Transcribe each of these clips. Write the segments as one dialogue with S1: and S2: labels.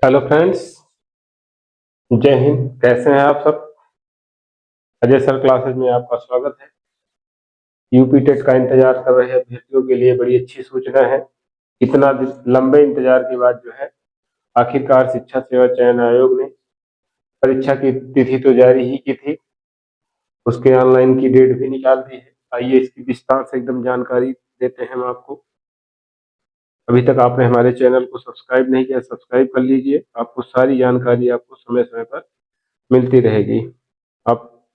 S1: Hello friends. जय हिंद। कैसे हैं आप सब? अजय सर क्लासेस में आपका स्वागत है। यूपी टेट का इंतजार कर रहे अभ्यर्थियों के लिए बड़ी अच्छी सूचना है। इतना लंबे इंतजार के बाद जो है आखिरकार शिक्षा सेवा चयन आयोग ने परीक्षा की तिथि तो जारी ही की थी, उसके ऑनलाइन की डेट भी निकाल दी है। आइए इसकी विस्तार से एकदम जानकारी देते हैं हम आपको। अभी तक आपने हमारे चैनल को सब्सक्राइब नहीं किया, सब्सक्राइब कर लीजिए। आपको सारी जानकारी आपको समय समय पर मिलती रहेगी। आप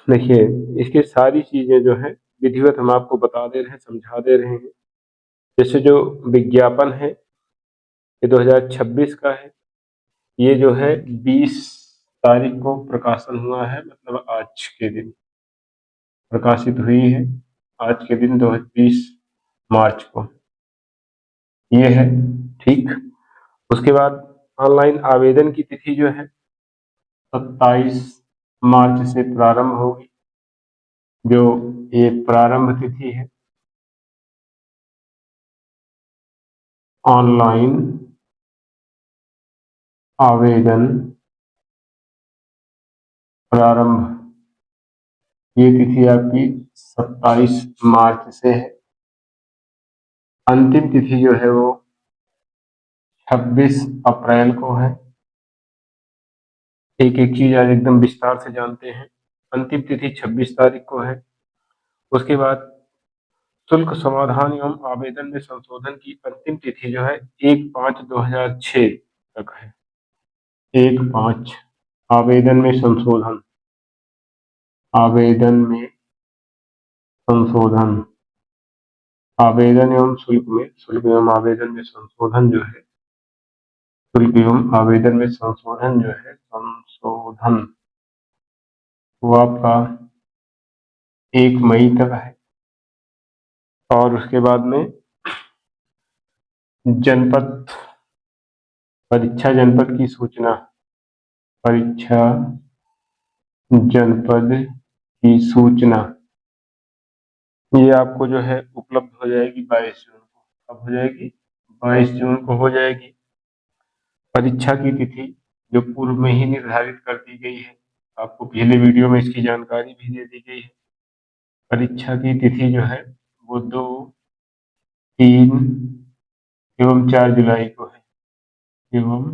S1: देखिए, इसकी सारी चीजें जो है विधिवत हम आपको बता दे रहे हैं, समझा दे रहे हैं। जैसे जो विज्ञापन है ये 2026 का है। ये जो है 20 तारीख को प्रकाशन हुआ है, मतलब आज के दिन प्रकाशित हुई है। आज के दिन 20 मार्च को ये है। ठीक। उसके बाद ऑनलाइन आवेदन की तिथि जो है 27 मार्च से प्रारंभ होगी। जो ये प्रारंभ तिथि है ऑनलाइन आवेदन प्रारंभ, ये तिथि आपकी 27 मार्च से है। अंतिम तिथि जो है वो 26 अप्रैल को है। एक एक चीज आज एकदम विस्तार से जानते हैं। अंतिम तिथि 26 तारीख को है। उसके बाद शुल्क समाधान एवं आवेदन में संशोधन की अंतिम तिथि जो है 1/5/2006 तक है। 1/5 आवेदन में संशोधन, आवेदन में संशोधन, आवेदन एवं शुल्क एवं आवेदन में संशोधन जो है, शुल्क एवं आवेदन में संशोधन जो है, संशोधन वो आपका 1 मई तक है। और उसके बाद में जनपद परीक्षा जनपद की सूचना, परीक्षा जनपद की सूचना ये आपको जो है उपलब्ध हो जाएगी 22 जून को। कब हो जाएगी? 22 जून को हो जाएगी। परीक्षा की तिथि जो पूर्व में ही निर्धारित कर दी गई है, आपको पिछले वीडियो में इसकी जानकारी भी दे दी गई है। परीक्षा की तिथि जो है वो 2, 3 एवं 4 जुलाई को है, एवं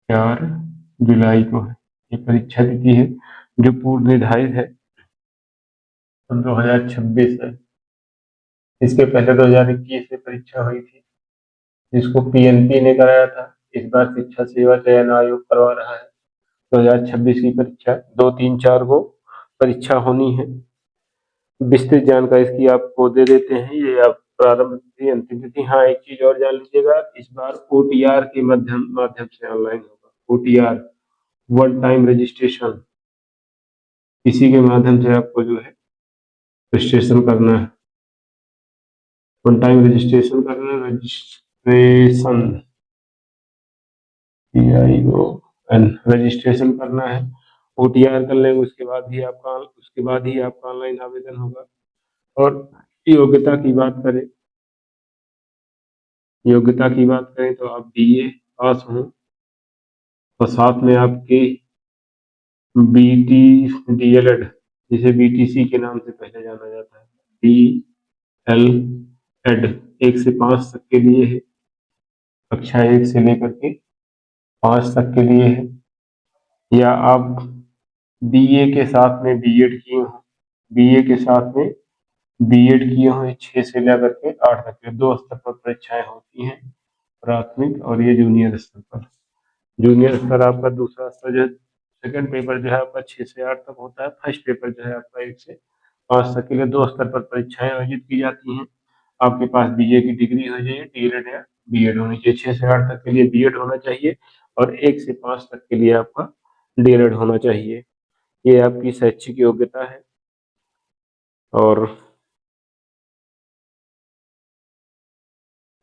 S1: 4 जुलाई को है। ये परीक्षा तिथि है जो पूर्व निर्धारित है। 2026 है। इसके पहले 2021 में परीक्षा हुई थी जिसको पीएनपी ने कराया था। इस बार शिक्षा सेवा चयन आयोग करवा रहा है। 2026 की परीक्षा 2, 3, 4 को परीक्षा होनी है। विस्तृत जानकारी इसकी आपको दे देते हैं। ये आप प्रारंभ तिथि, अंतिम तिथि। हाँ, एक चीज और जान लीजिएगा, इस बार ओटीआर के माध्यम माध्यम से ऑनलाइन होगा। ओटीआर, वन टाइम रजिस्ट्रेशन, इसी के माध्यम से आपको जो है रजिस्ट्रेशन करना है। वन टाइम रजिस्ट्रेशन करना है। रजिस्ट्रेशन, रजिस्ट्रेशन करना है। ओटीआर कर लेंगे उसके बाद ही आपका ऑनलाइन आवेदन होगा। और योग्यता की बात करें, योग्यता की बात करें तो आप बीए पास हों और साथ में आपके बीटी डीएलएड, जिसे बीटीसी के नाम से पहले जाना जाता है, डीएलएड 1 से 5 तक के लिए है। कक्षा 1 से लेकर के 5 तक के लिए है। या आप बीए के साथ में बीएड किए हों, बीए के साथ में बीएड किए हों 6 से लेकर के 8 तक के 2 स्तर पर परीक्षाएं होती हैं, प्राथमिक और ये जूनियर स्तर पर। जूनियर स्तर आपका दूसरा स्तर जो सेकंड पेपर जो है आपका 6 से 8 तक होता है। फर्स्ट पेपर जो है आपका 1 से 5 तक के लिए 2 स्तर पर परीक्षाएं आयोजित की जाती हैं। आपके पास बीए की डिग्री हो जाए, डीएलएड या बीएड होनी चाहिए। 6 से 8 तक के लिए बीएड होना चाहिए और 1 से 5 तक के लिए आपका डीएलएड होना चाहिए। ये आपकी शैक्षिक योग्यता है। और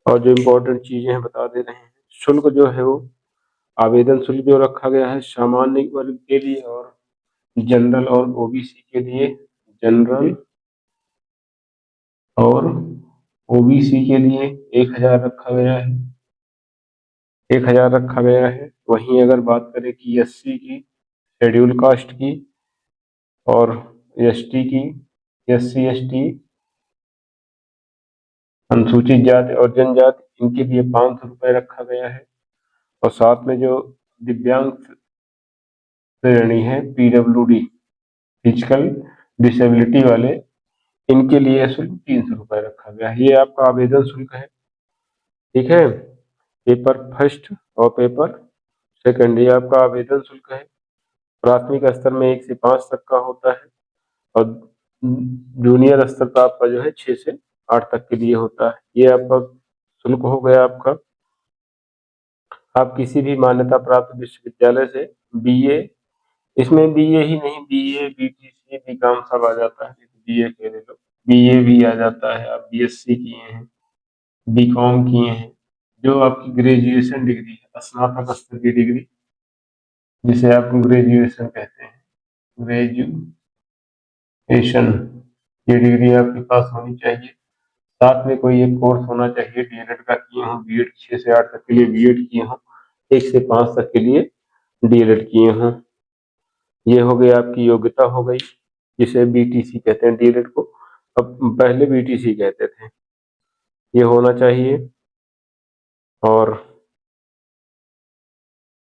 S1: जो इम्पोर्टेंट चीजें हैं बता दे रहे हैं। शुल्क जो है वो आवेदन शुल्क जो रखा गया है सामान्य वर्ग के लिए और जनरल और ओबीसी के लिए, जनरल और ओबीसी के लिए 1000 रखा गया है। 1000 रखा गया है। वहीं अगर बात करें कि एससी की, शेड्यूल कास्ट की और एसटी की, एससी एसटी, अनुसूचित जाति और जनजाति, इनके लिए 500 रुपये रखा गया है। और साथ में जो दिव्यांग श्रेणी है, पीडब्ल्यूडी, फिजिकल डिसेबिलिटी वाले, इनके लिए शुल्क 300 रुपये रखा गया है। ये आपका आवेदन शुल्क है, ठीक है। पेपर फर्स्ट और पेपर सेकंड, ये आपका आवेदन शुल्क है। प्राथमिक स्तर में 1 से 5 तक का होता है और जूनियर स्तर का आपका जो है 6 से 8 तक के लिए होता है। ये आपका शुल्क हो गया आपका। आप किसी भी मान्यता प्राप्त विश्वविद्यालय से बीए, इसमें बीए ही नहीं, बीए, बीटीसी, बीकॉम सब आ जाता है। बीए के ले लो, बीए भी आ जाता है। आप बीएससी किए हैं, बीकॉम किए हैं, जो आपकी ग्रेजुएशन डिग्री है, स्नातक स्तर की डिग्री, जिसे आप ग्रेजुएशन कहते हैं, ग्रेजुएशन, ये डिग्री आपके पास होनी चाहिए। साथ में कोई एक कोर्स होना चाहिए, डीएलएड का किए हों, बीएड 6 से 8 तक के लिए बीएड किए हों, 1 से 5 तक के लिए डीएलएड किए हों। ये हो गई आपकी योग्यता हो गई, जिसे बीटीसी कहते हैं डीएलएड को। अब पहले बीटीसी कहते थे, ये होना चाहिए। और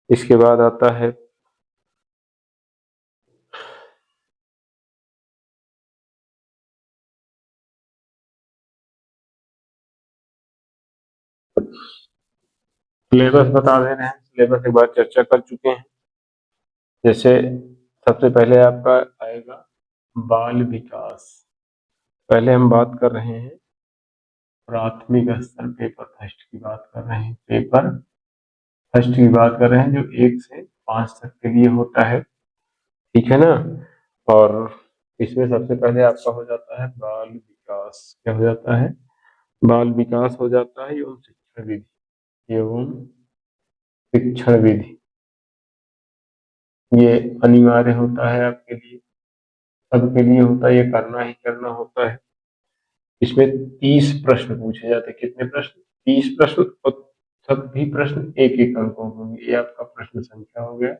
S1: इसके बाद आता है सिलेबस, बता दे रहे हैं। सिलेबस एक बार चर्चा कर चुके हैं। जैसे सबसे पहले आपका आएगा बाल विकास। पहले हम बात कर रहे हैं प्राथमिक स्तर, पेपर फर्स्ट की बात कर रहे हैं, पेपर फर्स्ट की बात कर रहे हैं, जो 1 से 5 तक के लिए होता है, ठीक है ना। और इसमें सबसे पहले आपका हो जाता है बाल विकास। क्या हो जाता है? बाल विकास हो जाता है, एवं शिक्षण विधि, एवं शिक्षण विधि। ये अनिवार्य होता है आपके लिए, सबके लिए होता है, ये करना ही करना होता है। इसमें 30 प्रश्न पूछे जाते हैं। कितने प्रश्न? 30 प्रश्न, और सभी प्रश्न एक एक अंक होंगे। ये आपका प्रश्न संख्या हो गया,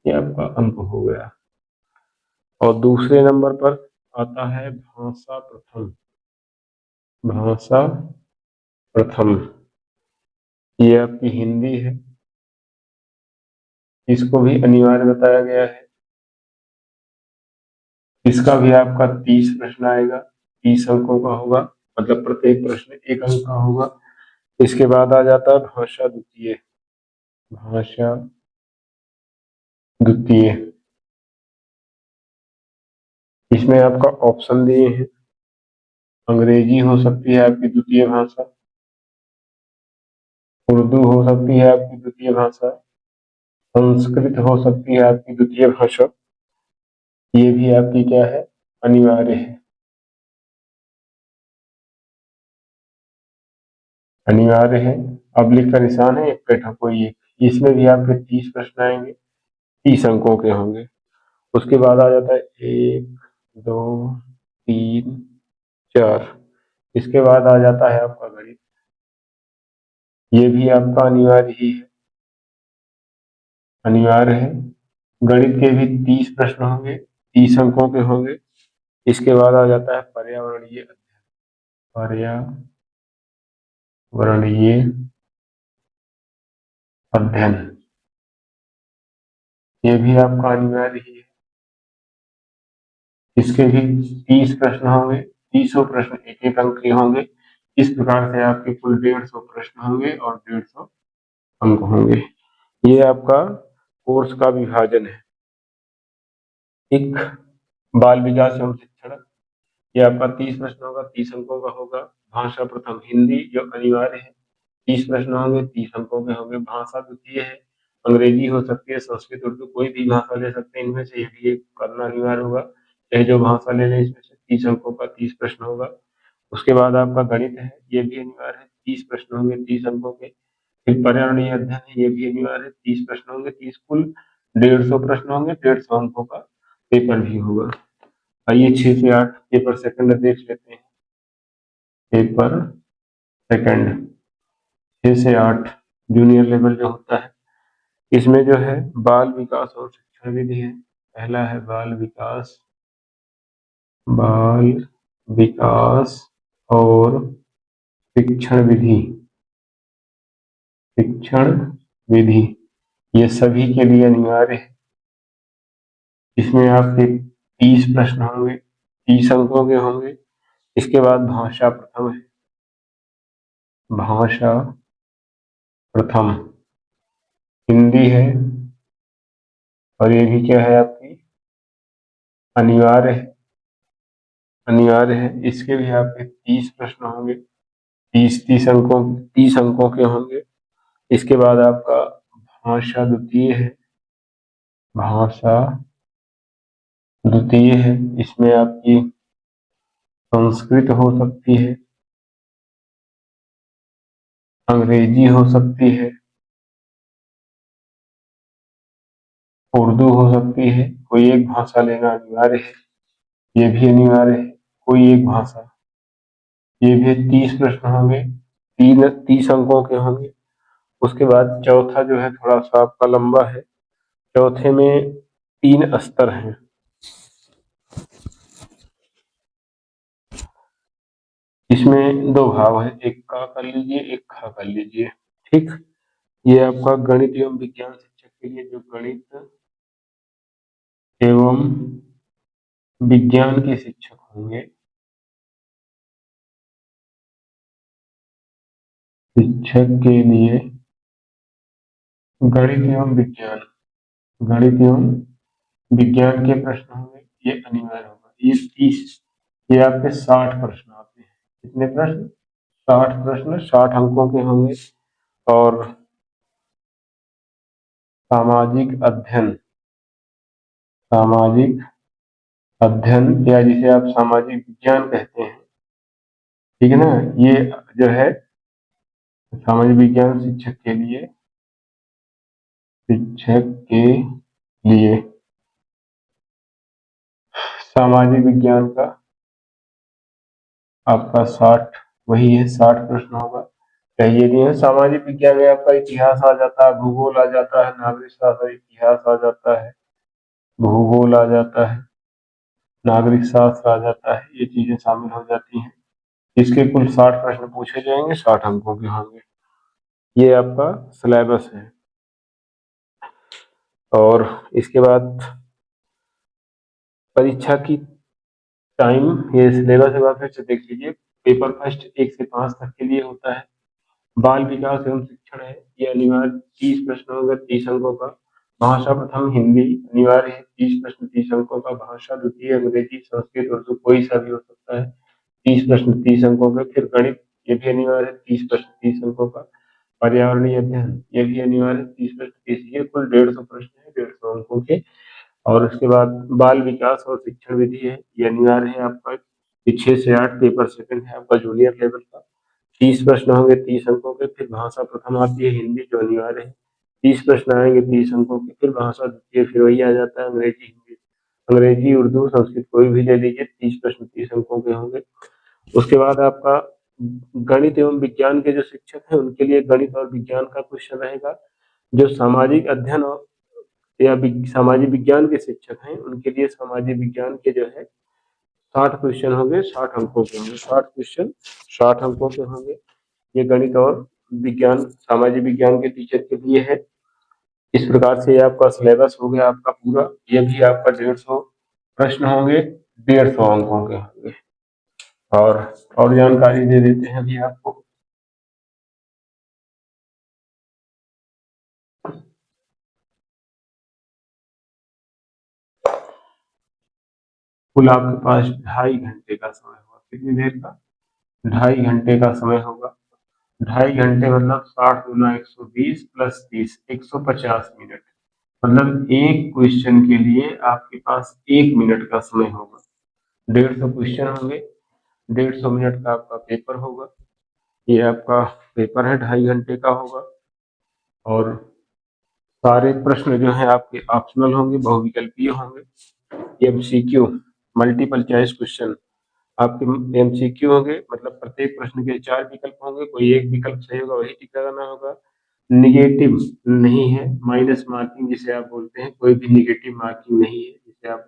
S1: ये आपका अंक हो गया। और दूसरे नंबर पर आता है भाषा प्रथम। भाषा प्रथम, ये आपकी हिंदी है, इसको भी अनिवार्य बताया गया है। इसका भी आपका 30 प्रश्न आएगा, 30 अंकों का होगा, मतलब प्रत्येक प्रश्न 1 अंक का होगा। इसके बाद आ जाता है भाषा द्वितीय। भाषा द्वितीय, इसमें आपका ऑप्शन दिए हैं। अंग्रेजी हो सकती है आपकी द्वितीय भाषा, उर्दू हो सकती है आपकी द्वितीय भाषा, संस्कृत हो सकती है आपकी द्वितीय भाषा। ये भी आपकी क्या है? अनिवार्य है, अनिवार्य है। अब्लिक का निशान है, एक पैठा कोई एक। इसमें भी आपके 30 प्रश्न आएंगे, 30 अंकों के होंगे। उसके बाद आ जाता है 1, 2, 3, 4। इसके बाद आ जाता है आपका गणित। ये भी आपका अनिवार्य ही है, अनिवार्य है। गणित के भी 30 प्रश्न होंगे, 30 अंकों के होंगे। इसके बाद आ जाता है पर्यावरणीय अध्ययन। पर्यावरणीय अध्ययन, ये भी आपका अनिवार्य ही है। इसके भी 30 प्रश्न होंगे, 30 प्रश्न एक एक अंक के होंगे। इस प्रकार से आपके कुल 150 प्रश्न होंगे और 150 अंक होंगे। ये आपका कोर्स का विभाजन है। एक बाल विकास एवं शिक्षण, ये आपका 30 प्रश्न होगा, 30 अंकों का होगा। भाषा प्रथम हिंदी, जो अनिवार्य है, 30 प्रश्न होंगे, 30 अंकों के होंगे। भाषा द्वितीय है, अंग्रेजी हो सकती है, संस्कृत, उर्दू, कोई भी भाषा ले सकते हैं इनमें से, ये भी एक करना अनिवार्य होगा। चाहे जो भाषा ले लें, इसमें से 30 अंकों का 30 प्रश्न होगा। उसके बाद आपका गणित है, ये भी अनिवार्य है, 30 प्रश्न होंगे, 30 अंकों के। फिर पर्यावरणीय अध्ययन है, ये भी अनिवार्य है, 30 प्रश्न होंगे, 30 कुल 150 प्रश्न होंगे, 150 अंकों का पेपर भी होगा। आइए 6 से 8 पेपर सेकंड देख लेते हैं। पेपर सेकंड 6 से 8 जूनियर लेवल जो होता है। इसमें जो है बाल विकास और शिक्षण विधि है। पहला है बाल विकास और शिक्षण विधि। शिक्षण विधि ये सभी के लिए अनिवार्य है। इसमें आपके 30 प्रश्न होंगे, 30 अंकों के होंगे। इसके बाद भाषा प्रथम है। भाषा प्रथम हिंदी है, और ये भी क्या है आपकी अनिवार्य है। अनिवार्य है, इसके भी आपके 30 प्रश्न होंगे, 30 अंकों के होंगे। इसके बाद आपका भाषा द्वितीय है। भाषा द्वितीय है, इसमें आपकी संस्कृत हो सकती है, अंग्रेजी हो सकती है, उर्दू हो सकती है। कोई एक भाषा लेना अनिवार्य है, ये भी अनिवार्य है, कोई एक भाषा। ये भी 30 प्रश्न होंगे, 30 अंकों के होंगे। उसके बाद चौथा जो है थोड़ा सा आपका लंबा है। चौथे में 3 स्तर हैं। इसमें 2 भाव है, एक का कर लीजिए, एक खा कर लीजिए। ठीक, ये आपका गणित एवं विज्ञान शिक्षक के लिए जो गणित एवं विज्ञान के शिक्षक होंगे, शिक्षक के लिए गणित एवं विज्ञान के प्रश्न होंगे, ये अनिवार्य होगा। ये 30, ये आपके 60 प्रश्न आते हैं। कितने प्रश्न? 60 प्रश्न, 60 अंकों के होंगे। और सामाजिक अध्ययन या जिसे आप सामाजिक विज्ञान कहते हैं, ठीक है ना, ये जो है सामाजिक विज्ञान शिक्षक के लिए सामाजिक विज्ञान का आपका 60, वही है 60 प्रश्न होगा। चाहिए नहीं है, सामाजिक विज्ञान में आपका इतिहास आ जाता है, भूगोल आ जाता है, नागरिक शास्त्र, इतिहास आ जाता है, भूगोल आ जाता है, नागरिक शास्त्र आ जाता है, ये चीजें शामिल हो जाती हैं। इसके कुल 60 प्रश्न पूछे जाएंगे, 60 अंकों के होंगे। ये आपका सिलेबस है। और इसके बाद परीक्षा की टाइम, ये सिलेबस एक बार फिर से देख लीजिए। पेपर फर्स्ट 1 से 5 तक के लिए होता है। बाल विकास एवं शिक्षण है, ये अनिवार्य 30 प्रश्न होगा, 30 अंकों का। भाषा प्रथम हिंदी अनिवार्य है, 30 प्रश्न, 30 अंकों का। भाषा द्वितीय अंग्रेजी, संस्कृत, उर्दू कोई सा भी हो सकता है, 30 प्रश्न, 30 अंकों के। फिर गणित, ये भी अनिवार्य है, 30 प्रश्न, 30 अंकों का। पर्यावरणीय अध्ययन, ये भी अनिवार्य है, 30 प्रश्न, 30। ये कुल 150 प्रश्न है, 150 अंकों के। और उसके बाद बाल विकास और शिक्षण विधि है, ये अनिवार्य है आपका। 6 से 8 पेपर सेकंड है आपका जूनियर लेवल का। 30 प्रश्न होंगे, 30 अंकों के। फिर भाषा प्रथम आती है हिंदी, जो अनिवार्य है, 30 प्रश्न आएंगे, 30 अंकों के। फिर भाषा द्वितीय, फिर वही आ जाता है अंग्रेजी, हिंदी, अंग्रेजी, उर्दू, संस्कृत कोई भी ले लीजिए, 30 प्रश्न, 30 अंकों के होंगे। उसके बाद आपका गणित एवं विज्ञान के जो शिक्षक हैं, उनके लिए गणित और विज्ञान का क्वेश्चन रहेगा। जो सामाजिक अध्ययन या सामाजिक विज्ञान के शिक्षक हैं, उनके लिए सामाजिक विज्ञान के जो है 60 क्वेश्चन होंगे, 60 अंकों के होंगे। 60 क्वेश्चन, 60 अंकों के होंगे। ये गणित और विज्ञान, सामाजिक विज्ञान के टीचर के लिए है। इस प्रकार से आपका सिलेबस हो गया आपका पूरा। ये भी आपका 150 प्रश्न होंगे, 150 अंकों के होंगे। और जानकारी दे देते हैं अभी आपको। कुल आपके पास 2.5 घंटे का समय होगा। कितनी देर का? 2.5 घंटे का समय होगा। 2.5 घंटे मतलब 60 गुना 120 प्लस 30, 150 मिनट। मतलब एक क्वेश्चन के लिए आपके पास 1 मिनट का समय होगा। 150 क्वेश्चन होंगे, 150 मिनट का आपका पेपर होगा। ये आपका पेपर है, 2.5 घंटे का होगा। और सारे प्रश्न जो है आपके ऑप्शनल होंगे, बहुविकल्पीय होंगे। एमसीक्यू, मल्टीपल चॉइस क्वेश्चन आपके एमसीक्यू होंगे, मतलब प्रत्येक प्रश्न के 4 विकल्प होंगे, कोई एक विकल्प सही होगा, वही टिक लगाना होगा। निगेटिव नहीं है, माइनस मार्किंग जिसे आप बोलते हैं, कोई भी निगेटिव मार्किंग नहीं है जिसे आप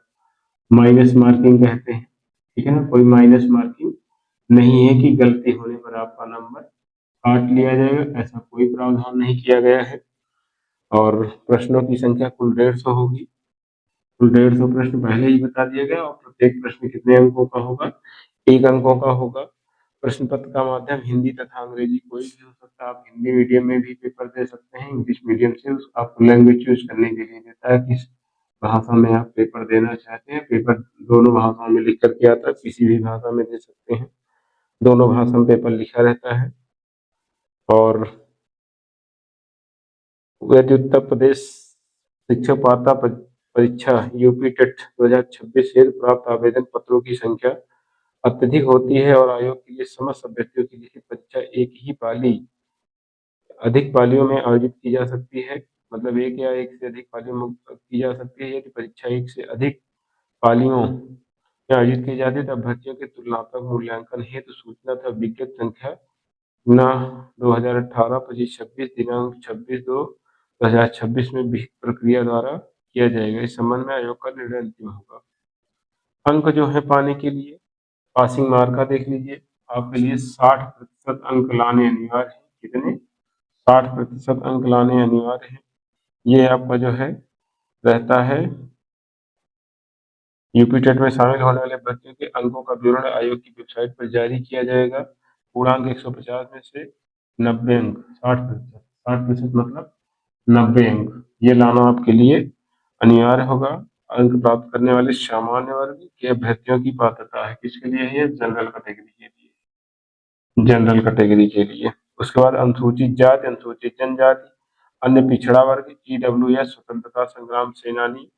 S1: माइनस मार्किंग कहते हैं, ठीक है ना। कोई माइनस मार्किंग नहीं है कि गलती होने पर आपका नंबर काट लिया जाएगा, ऐसा कोई प्रावधान नहीं किया गया है। और प्रश्नों की संख्या कुल 150 होगी। कुल 150 प्रश्न पहले ही बता दिया गया, और प्रत्येक प्रश्न कितने अंकों का होगा, 1 अंकों का होगा। प्रश्न पत्र का माध्यम हिंदी तथा अंग्रेजी कोई भी हो सकता है। आप हिंदी मीडियम में भी पेपर दे सकते हैं, इंग्लिश मीडियम से आपको लैंग्वेज चूज करने के लिए देता है, किस भाषा में आप पेपर देना चाहते हैं। पेपर दोनों भाषाओं में लिख करके आता है, किसी भी भाषा में दे सकते हैं, दोनों भाषा में पेपर लिखा रहता है। और यदि उत्तर प्रदेश शिक्षक पात्रता परीक्षा यूपी टेट 2026 से प्राप्त आवेदन पत्रों की संख्या अत्यधिक होती है और आयोग के लिए समस्त अभ्यर्थियों की लिखित परीक्षा एक ही पाली अधिक पालियों में आयोजित की जा सकती है। मतलब एक या एक से अधिक पालियों में की जा सकती है। यदि परीक्षा एक से अधिक पालियों में आयोजित की जाती है तो अभ्यर्थियों के तुलनात्मक मूल्यांकन हेतु सूचना तथा विज्ञप्ति संख्या न 2018-25-26 दिनांक 26/2/2026 में विहित प्रक्रिया द्वारा किया जाएगा। इस संबंध में आयोग का निर्णय अंतिम होगा। अंक जो है पाने के लिए पासिंग मार्क का देख लीजिए, आपके लिए 60% अंक लाने अनिवार्य है। कितने? 60% अंक लाने अनिवार्य है। ये आपका जो है रहता है यूपी टेट में शामिल होने वाले अभ्यर्थियों के अंकों का विवरण आयोग की वेबसाइट पर जारी किया जाएगा। पूर्णांक 150 में से 90 अंक, 60% मतलब 90 अंक ये लाना आपके लिए अनिवार्य होगा। अंक प्राप्त करने वाले सामान्य वर्ग के अभ्यर्थियों की पात्रता है, किसके लिए है? जनरल कैटेगरी के लिए, जनरल कैटेगरी के लिए। उसके बाद अनुसूचित जाति, अनुसूचित जनजाति, अन्य पिछड़ा वर्ग, ईडब्ल्यूएस, स्वतंत्रता संग्राम सेनानी,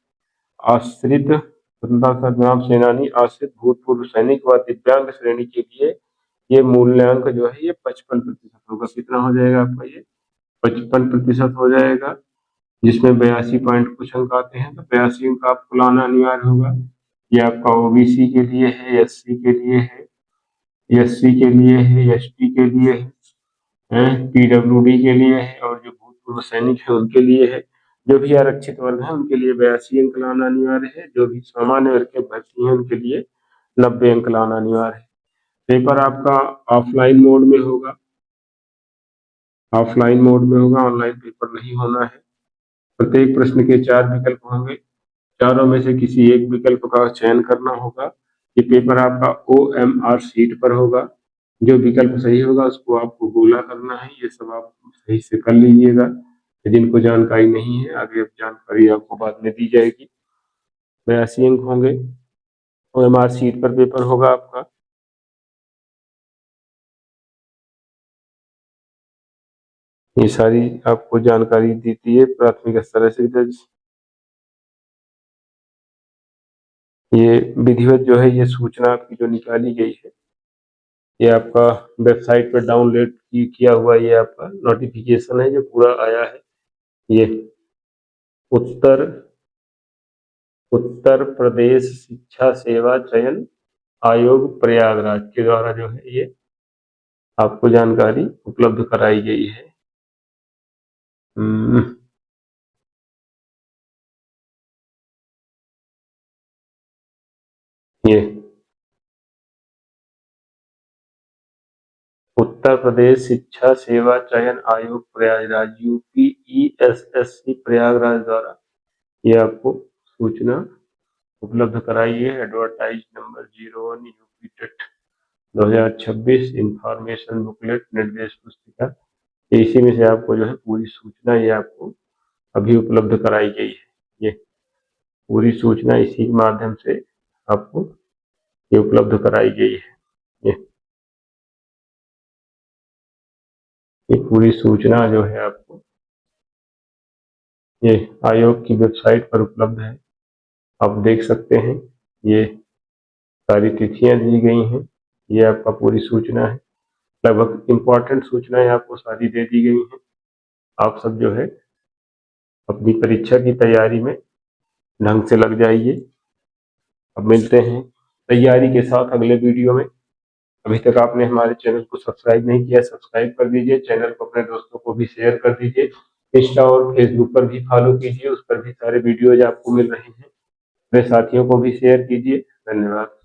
S1: आश्रित स्वतंत्रता संग्राम सेनानी, आश्रित, भूतपूर्व सैनिक व दिव्यांग श्रेणी के लिए ये मूल्यांक जो है ये 55% होगा। कितना हो जाएगा आपका? ये 55% हो जाएगा, जिसमें 82 पॉइंट कुछ अंक आते हैं, तो 82 अंक आपको लाना अनिवार्य होगा। ये आपका ओबीसी के लिए है, एससी के लिए है, एससी के लिए है, एसटी के लिए है, पीडब्ल्यूडी के लिए है, और जो भूतपूर्व सैनिक है उनके लिए है। जो भी आरक्षित वर्ग है उनके लिए 82 अंक लाना अनिवार्य है। जो भी सामान्य वर्ग के अभ्यर्थी हैं उनके लिए 90 अंक लाना अनिवार्य है। पेपर आपका ऑफलाइन मोड में होगा, ऑफलाइन मोड में होगा, ऑनलाइन पेपर नहीं होना है। प्रत्येक प्रश्न के 4 विकल्प होंगे, चारों में से किसी एक विकल्प का चयन करना होगा। ये पेपर आपका OMR शीट पर होगा। जो विकल्प सही होगा उसको आपको गोला करना है। ये सब आप सही से कर लीजिएगा। जिनको जानकारी नहीं है आगे अब जानकारी आपको बाद में दी जाएगी। 82 अंक होंगे, OMR शीट पर पेपर होगा आपका। ये सारी आपको जानकारी देती है प्राथमिक स्तर से। ये विधिवत जो है ये सूचना आपकी जो निकाली गई है ये आपका वेबसाइट पर डाउनलोड किया हुआ ये आपका नोटिफिकेशन है जो पूरा आया है। ये उत्तर उत्तर प्रदेश शिक्षा सेवा चयन आयोग प्रयागराज के द्वारा जो है ये आपको जानकारी उपलब्ध कराई गई है। ये उत्तर प्रदेश शिक्षा सेवा चयन आयोग प्रयागराज UPESSC प्रयागराज द्वारा ये आपको सूचना उपलब्ध कराई है। Advertise number 01 UP TET 2026 information booklet निर्देश पुस्तिका। इसी में से आपको जो है पूरी सूचना ये आपको अभी उपलब्ध कराई गई है। ये पूरी सूचना इसी के माध्यम से आपको ये उपलब्ध कराई गई है। ये पूरी सूचना जो है आपको ये आयोग की वेबसाइट पर उपलब्ध है, आप देख सकते हैं। ये सारी तिथियां दी गई हैं, ये आपका पूरी सूचना है। लगभग इम्पोर्टेंट सूचनाएं आपको सारी दे दी गई हैं। आप सब जो है अपनी परीक्षा की तैयारी में ढंग से लग जाइए। अब मिलते हैं तैयारी के साथ अगले वीडियो में। अभी तक आपने हमारे चैनल को सब्सक्राइब नहीं किया, सब्सक्राइब कर दीजिए। चैनल को अपने दोस्तों को भी शेयर कर दीजिए। इंस्टा और फेसबुक पर भी फॉलो कीजिए, उस पर भी सारे वीडियोज आपको मिल रहे हैं। अपने साथियों को भी शेयर कीजिए। धन्यवाद।